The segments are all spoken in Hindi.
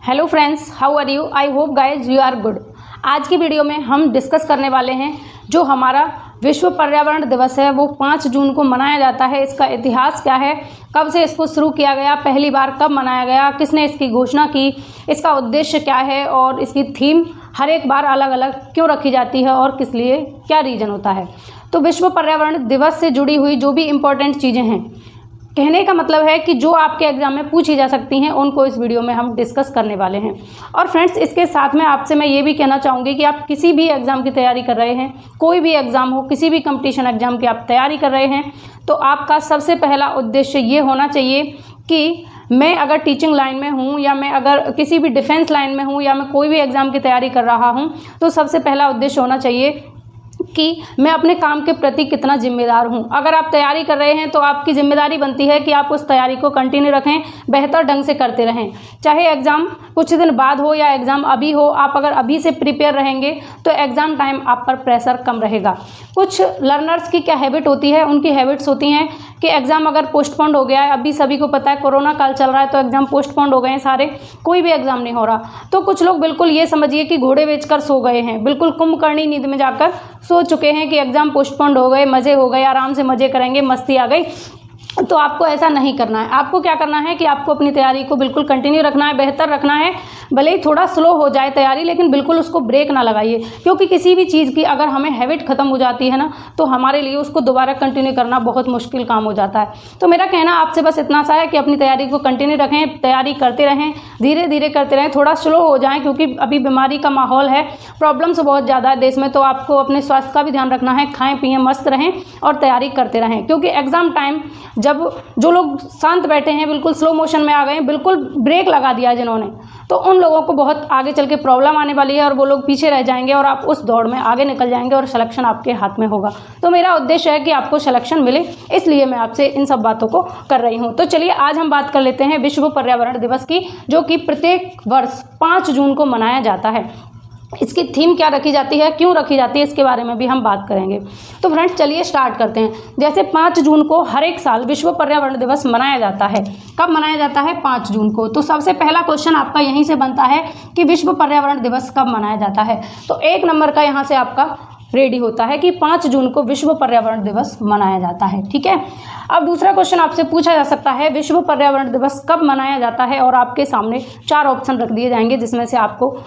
Hello friends, how are you? I hope guys you are good. आज की वीडियो में हम डिस्कस करने वाले हैं जो हमारा विश्व पर्यावरण दिवस है वो 5 जून को मनाया जाता है। इसका इतिहास क्या है, कब से इसको शुरू किया गया, पहली बार कब मनाया गया, किसने इसकी घोषणा की, इसका उद्देश्य क्या है और इसकी थीम हर एक बार अलग अलग क्यों रखी जाती है और किस लिए, क्या रीज़न होता है। तो विश्व पर्यावरण दिवस से जुड़ी हुई जो भी इम्पोर्टेंट चीज़ें हैं, कहने का मतलब है कि जो आपके एग्ज़ाम में पूछी जा सकती हैं उनको इस वीडियो में हम डिस्कस करने वाले हैं। और फ्रेंड्स, इसके साथ में आपसे मैं ये भी कहना चाहूँगी कि आप किसी भी एग्ज़ाम की तैयारी कर रहे हैं, कोई भी एग्ज़ाम हो, किसी भी कंपटीशन एग्ज़ाम की आप तैयारी कर रहे हैं, तो आपका सबसे पहला उद्देश्य ये होना चाहिए कि मैं अगर टीचिंग लाइन में हूँ या मैं अगर किसी भी डिफेंस लाइन में हूँ या मैं कोई भी एग्ज़ाम की तैयारी कर रहा हूँ, तो सबसे पहला उद्देश्य होना चाहिए कि मैं अपने काम के प्रति कितना जिम्मेदार हूं। अगर आप तैयारी कर रहे हैं तो आपकी जिम्मेदारी बनती है कि आप उस तैयारी को कंटिन्यू रखें, बेहतर ढंग से करते रहें। चाहे एग्ज़ाम कुछ दिन बाद हो या एग्ज़ाम अभी हो, आप अगर अभी से प्रिपेयर रहेंगे तो एग्ज़ाम टाइम आप पर प्रेशर कम रहेगा। कुछ लर्नर्स की क्या हैबिट होती है, उनकी हैबिट्स होती हैं कि एग्ज़ाम अगर पोस्टपोन्ड हो गया है, अभी सभी को पता है कोरोना काल चल रहा है तो एग्ज़ाम पोस्टपोन्ड हो गए हैं सारे, कोई भी एग्ज़ाम नहीं हो रहा, तो कुछ लोग बिल्कुल ये समझिए कि घोड़े बेचकर सो गए हैं, बिल्कुल कुंभकर्णी नींद में जाकर सो चुके हैं कि एग्ज़ाम पोस्टपोन्ड हो गए, मज़े हो गए, आराम से मज़े करेंगे, मस्ती आ गई। तो आपको ऐसा नहीं करना है। आपको क्या करना है कि आपको अपनी तैयारी को बिल्कुल कंटिन्यू रखना है, बेहतर रखना है। भले ही थोड़ा स्लो हो जाए तैयारी, लेकिन बिल्कुल उसको ब्रेक ना लगाइए, क्योंकि किसी भी चीज़ की अगर हमें हैबिट ख़त्म हो जाती है ना, तो हमारे लिए उसको दोबारा कंटिन्यू करना बहुत मुश्किल काम हो जाता है। तो मेरा कहना आपसे बस इतना सा है कि अपनी तैयारी को कंटिन्यू रखें, तैयारी करते रहें, धीरे धीरे करते रहें, थोड़ा स्लो हो जाएँ, क्योंकि अभी बीमारी का माहौल है, प्रॉब्लम्स बहुत ज़्यादा है देश में, तो आपको अपने स्वास्थ्य का भी ध्यान रखना है। खाएँ पिएँ, मस्त रहें और तैयारी करते रहें, क्योंकि एग्ज़ाम टाइम जब जो लोग शांत बैठे हैं, बिल्कुल स्लो मोशन में आ गए हैं, बिल्कुल ब्रेक लगा दिया जिन्होंने, तो उन लोगों को बहुत आगे चल के प्रॉब्लम आने वाली है और वो लोग पीछे रह जाएंगे और आप उस दौड़ में आगे निकल जाएंगे और सिलेक्शन आपके हाथ में होगा। तो मेरा उद्देश्य है कि आपको सिलेक्शन मिले, इसलिए मैं आपसे इन सब बातों को कर रही हूँ। तो चलिए आज हम बात कर लेते हैं विश्व पर्यावरण दिवस की, जो कि प्रत्येक वर्ष 5 जून को मनाया जाता है। इसकी थीम क्या रखी जाती है, क्यों रखी जाती है, इसके बारे में भी हम बात करेंगे। तो फ्रेंड्स चलिए स्टार्ट करते हैं। जैसे 5 जून को हर एक साल विश्व पर्यावरण दिवस मनाया जाता है। कब मनाया जाता है? 5 जून को। तो सबसे पहला क्वेश्चन आपका यहीं से बनता है कि विश्व पर्यावरण दिवस कब मनाया जाता है। तो 1 नंबर का यहाँ से आपका रेडी होता है कि 5 जून को विश्व पर्यावरण दिवस मनाया जाता है। ठीक है। अब दूसरा क्वेश्चन आपसे पूछा जा सकता है, विश्व पर्यावरण दिवस कब मनाया जाता है, और आपके सामने 4 ऑप्शन रख दिए जाएंगे जिसमें से आपको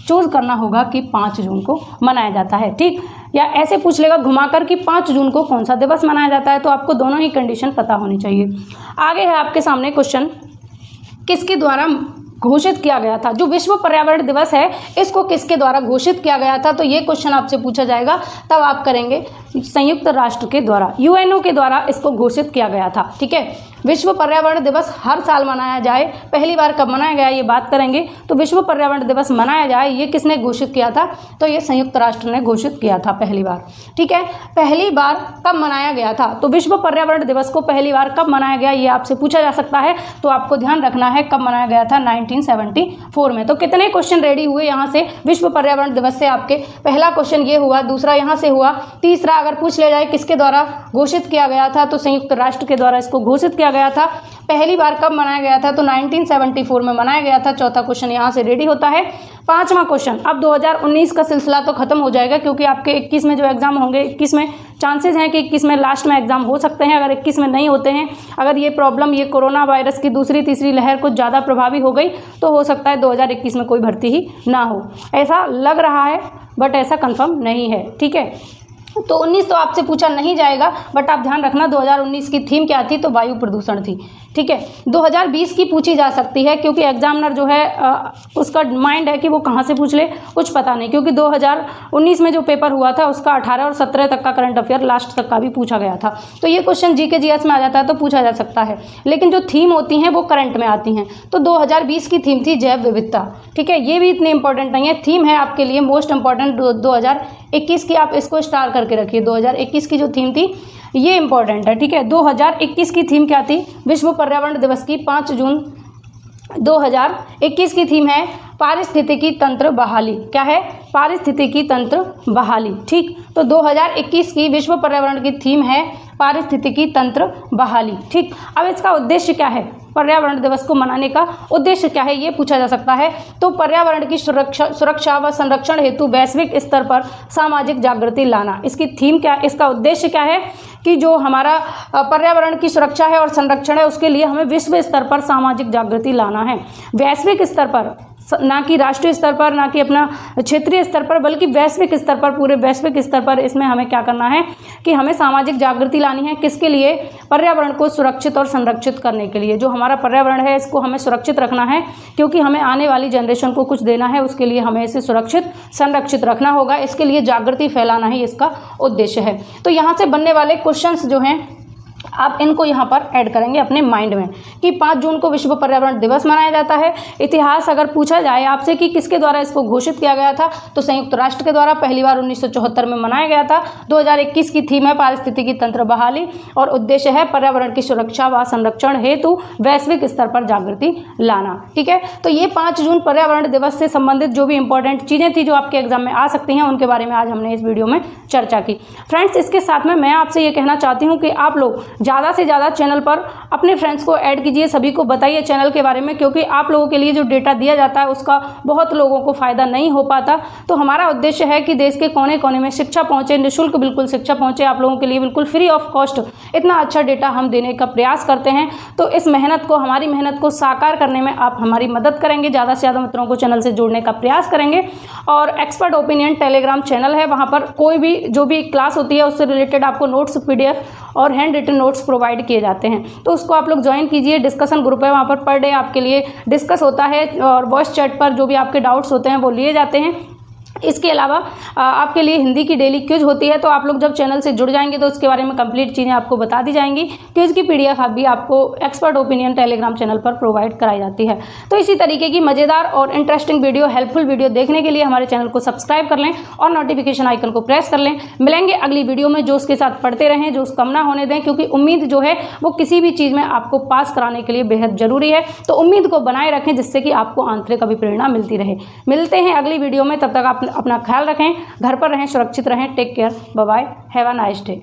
चूज़ करना होगा कि 5 जून को मनाया जाता है। ठीक, या ऐसे पूछ लेगा घुमाकर कि 5 जून को कौन सा दिवस मनाया जाता है, तो आपको दोनों ही कंडीशन पता होनी चाहिए। आगे है आपके सामने क्वेश्चन, किसके द्वारा घोषित किया गया था। जो विश्व पर्यावरण दिवस है इसको किसके द्वारा घोषित किया गया था, तो ये क्वेश्चन आपसे पूछा जाएगा, तब आप करेंगे संयुक्त राष्ट्र के द्वारा, यूएनओ के द्वारा इसको घोषित किया गया था। ठीक है। विश्व पर्यावरण दिवस हर साल मनाया जाए, पहली बार कब मनाया गया ये बात करेंगे। तो विश्व पर्यावरण दिवस मनाया जाए, ये किसने घोषित किया था, तो ये संयुक्त राष्ट्र ने घोषित किया था पहली बार। ठीक है। पहली बार कब मनाया गया था, तो विश्व पर्यावरण दिवस को पहली बार कब मनाया गया ये आपसे पूछा जा सकता है। तो आपको ध्यान रखना है कब मनाया गया था, 1974 में। तो कितने क्वेश्चन रेडी हुए यहाँ से विश्व पर्यावरण दिवस से आपके? पहला क्वेश्चन ये हुआ, दूसरा यहाँ से हुआ, तीसरा अगर पूछ लिया जाए किसके द्वारा घोषित किया गया था, तो संयुक्त राष्ट्र के द्वारा इसको घोषित किया गया था। पहली बार कब मनाया गया था, तो 1974 में मनाया गया था। चौथा क्वेश्चन यहाँ से रेडी होता है। 5वां क्वेश्चन, अब 2019 का सिलसिला तो खत्म हो जाएगा, क्योंकि आपके 21 में जो एग्जाम होंगे, 21 में चांसेस हैं कि 21 में लास्ट में एग्जाम हो सकते हैं। अगर 21 में नहीं होते हैं, अगर ये प्रॉब्लम, ये कोरोना वायरस की दूसरी तीसरी लहर कुछ ज़्यादा प्रभावी हो गई, तो हो सकता है 2021 में कोई भर्ती ही ना हो, ऐसा लग रहा है, बट ऐसा कंफर्म नहीं है। ठीक है। तो 19 तो आपसे पूछा नहीं जाएगा, बट आप ध्यान रखना 2019 की थीम क्या थी, तो वायु प्रदूषण थी। ठीक है। 2020 की पूछी जा सकती है, क्योंकि एग्जामिनर जो है उसका माइंड है कि वो कहाँ से पूछ ले, कुछ पता नहीं, क्योंकि 2019 में जो पेपर हुआ था उसका 18 और 17 तक का करंट अफेयर लास्ट तक का भी पूछा गया था। तो ये क्वेश्चन जीके जीएस में आ जाता है तो पूछा जा सकता है, लेकिन जो थीम होती हैं वो करंट में आती हैं। तो 2020 की थीम थी जैव विविधता। ठीक है। ये भी इतनी इंपॉर्टेंट नहीं है, थीम है आपके लिए मोस्ट इंपॉर्टेंट 2021 की, आप इसको स्टार करके रखिए। 2021 की जो थीम थी ये इंपॉर्टेंट है। ठीक है। 2021 की थीम क्या थी विश्व पर्यावरण दिवस की? 5 जून 2021 की थीम है पारिस्थितिकी तंत्र बहाली। क्या है? पारिस्थितिकी तंत्र बहाली। ठीक। तो 2021 की विश्व पर्यावरण की थीम है पारिस्थितिकी तंत्र बहाली। ठीक। अब इसका उद्देश्य क्या है, पर्यावरण दिवस को मनाने का उद्देश्य क्या है, ये पूछा जा सकता है। तो पर्यावरण की सुरक्षा व संरक्षण हेतु वैश्विक स्तर पर सामाजिक जागृति लाना, इसकी थीम क्या, इसका उद्देश्य क्या है कि जो हमारा पर्यावरण की सुरक्षा है और संरक्षण है उसके लिए हमें विश्व स्तर पर सामाजिक जागृति लाना है। वैश्विक स्तर पर, ना कि राष्ट्रीय स्तर पर, ना कि अपना क्षेत्रीय स्तर पर, बल्कि वैश्विक स्तर पर, पूरे वैश्विक स्तर पर इसमें हमें क्या करना है कि हमें सामाजिक जागृति लानी है। किसके लिए? पर्यावरण को सुरक्षित और संरक्षित करने के लिए। जो हमारा पर्यावरण है इसको हमें सुरक्षित रखना है, क्योंकि हमें आने वाली जनरेशन को कुछ देना है, उसके लिए हमें इसे सुरक्षित संरक्षित रखना होगा। इसके लिए जागृति फैलाना ही इसका उद्देश्य है। तो यहाँ से बनने वाले क्वेश्चंस जो हैं आप इनको यहाँ पर ऐड करेंगे अपने माइंड में कि 5 जून को विश्व पर्यावरण दिवस मनाया जाता है। इतिहास अगर पूछा जाए आपसे कि किसके द्वारा इसको घोषित किया गया था, तो संयुक्त राष्ट्र के द्वारा पहली बार 1974 में मनाया गया था। 2021 की थीम है पारिस्थितिकी तंत्र बहाली और उद्देश्य है पर्यावरण की सुरक्षा व संरक्षण हेतु वैश्विक स्तर पर जागृति लाना। ठीक है, तो ये 5 जून पर्यावरण दिवस से संबंधित जो भी इंपॉर्टेंट चीज़ें थी जो आपके एग्जाम में आ सकती हैं, उनके बारे में आज हमने इस वीडियो में चर्चा की। फ्रेंड्स, इसके साथ में मैं आपसे ये कहना चाहती हूँ कि आप लोग ज़्यादा से ज़्यादा चैनल पर अपने फ्रेंड्स को ऐड कीजिए, सभी को बताइए चैनल के बारे में, क्योंकि आप लोगों के लिए जो डेटा दिया जाता है उसका बहुत लोगों को फ़ायदा नहीं हो पाता। तो हमारा उद्देश्य है कि देश के कोने कोने में शिक्षा पहुँचे, निःशुल्क बिल्कुल शिक्षा पहुँचे आप लोगों के लिए, बिल्कुल फ्री ऑफ कॉस्ट इतना अच्छा डेटा हम देने का प्रयास करते हैं। तो इस मेहनत को, हमारी मेहनत को साकार करने में आप हमारी मदद करेंगे, ज़्यादा से ज़्यादा मित्रों को चैनल से जोड़ने का प्रयास करेंगे। और एक्सपर्ट ओपिनियन टेलीग्राम चैनल है, वहाँ पर कोई भी जो भी क्लास होती है उससे रिलेटेड आपको नोट्स, PDF और हैंड रिटन नोट्स प्रोवाइड किए जाते हैं। तो उसको आप लोग ज्वाइन कीजिए। डिस्कशन ग्रुप है, वहाँ पर डे आपके लिए डिस्कस होता है और वॉइस चैट पर जो भी आपके डाउट्स होते हैं वो लिए जाते हैं। इसके अलावा आपके लिए हिंदी की डेली क्विज होती है, तो आप लोग जब चैनल से जुड़ जाएंगे तो उसके बारे में कंप्लीट चीज़ें आपको बता दी जाएंगी। क्विज की PDF भी आपको एक्सपर्ट ओपिनियन टेलीग्राम चैनल पर प्रोवाइड कराई जाती है। तो इसी तरीके की मज़ेदार और इंटरेस्टिंग वीडियो, हेल्पफुल वीडियो देखने के लिए हमारे चैनल को सब्सक्राइब कर लें और नोटिफिकेशन आइकन को प्रेस कर लें। मिलेंगे अगली वीडियो में, जो उसके साथ पढ़ते रहें, जो कम ना होने दें, क्योंकि उम्मीद जो है वो किसी भी चीज़ में आपको पास कराने के लिए बेहद ज़रूरी है। तो उम्मीद को बनाए रखें जिससे कि आपको आंतरिक अभिप्रेरणा मिलती रहे। मिलते हैं अगली वीडियो में, तब तक आप अपना ख्याल रखें, घर पर रहें, सुरक्षित रहें। Take care, bye bye, have a nice day.